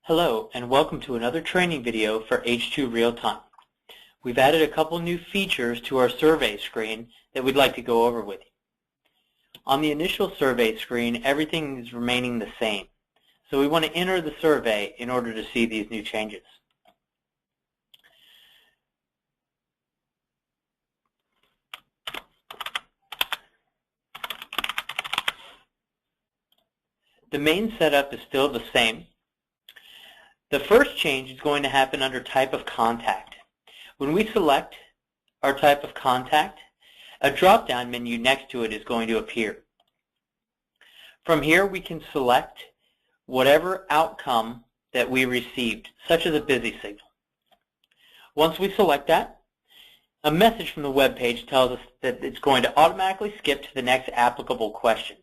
Hello and welcome to another training video for H2 Real-Time. We've added a couple new features to our survey screen that we'd like to go over with you. On the initial survey screen, everything is remaining the same. So we want to enter the survey in order to see these new changes. The main setup is still the same. The first change is going to happen under type of contact. When we select our type of contact, a drop-down menu next to it is going to appear. From here we can select whatever outcome that we received, such as a busy signal. Once we select that, a message from the web page tells us that it's going to automatically skip to the next applicable question.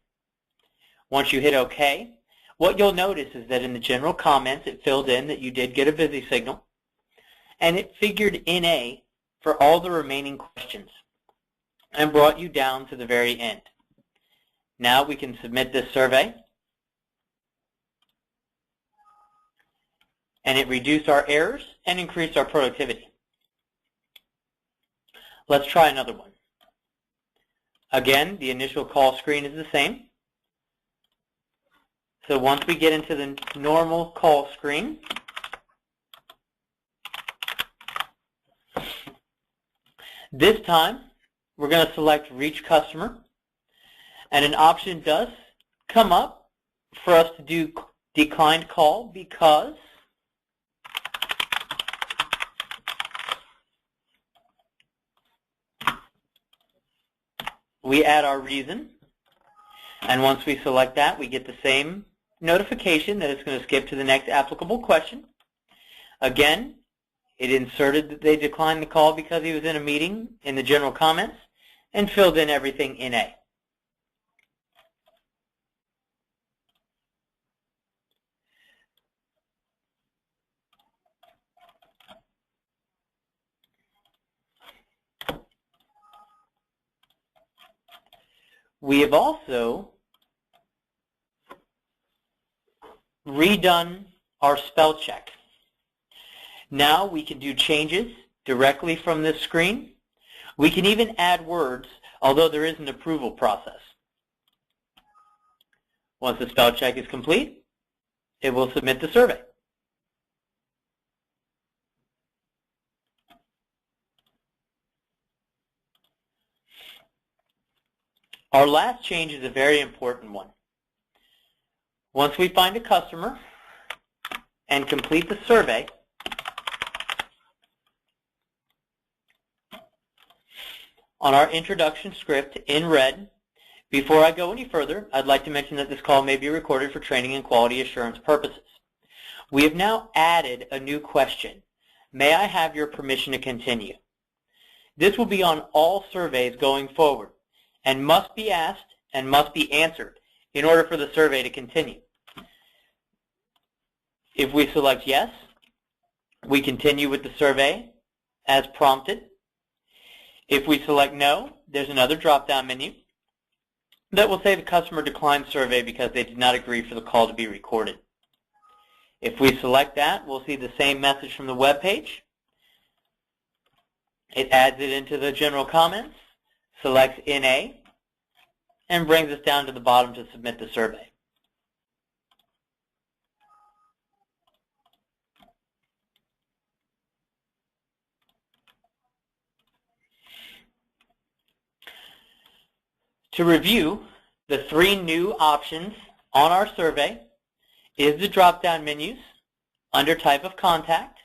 Once you hit OK, what you'll notice is that in the general comments it filled in that you did get a busy signal, and it figured NA for all the remaining questions and brought you down to the very end. Now we can submit this survey, and it reduced our errors and increased our productivity. Let's try another one. Again, the initial call screen is the same. So once we get into the normal call screen, this time we're going to select Reach Customer, and an option does come up for us to do declined call because we add our reason, and once we select that, we get the same notification that it's going to skip to the next applicable question. Again, it inserted that they declined the call because he was in a meeting in the general comments and filled in everything in A. We have also redone our spell check. Now we can do changes directly from this screen. We can even add words, although there is an approval process. Once the spell check is complete, it will submit the survey. Our last change is a very important one. Once we find a customer and complete the survey, on our introduction script in red, before I go any further, I'd like to mention that this call may be recorded for training and quality assurance purposes. We have now added a new question. May I have your permission to continue? This will be on all surveys going forward and must be asked and must be answered in order for the survey to continue. If we select yes, we continue with the survey as prompted. If we select no, there's another drop-down menu that will say the customer declined survey because they did not agree for the call to be recorded. If we select that, we'll see the same message from the web page. It adds it into the general comments, selects NA, and brings us down to the bottom to submit the survey. To review, the three new options on our survey is the drop-down menus under type of contact,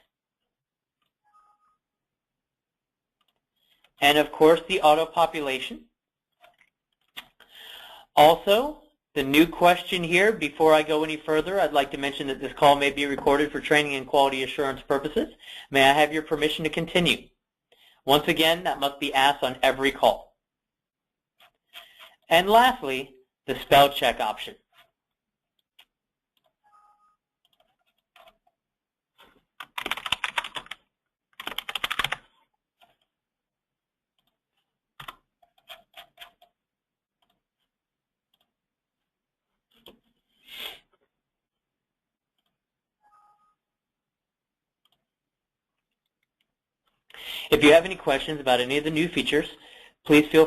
and of course the auto-population. Also, the new question here, before I go any further, I'd like to mention that this call may be recorded for training and quality assurance purposes. May I have your permission to continue? Once again, that must be asked on every call. And lastly, the spell check option. If you have any questions about any of the new features, please feel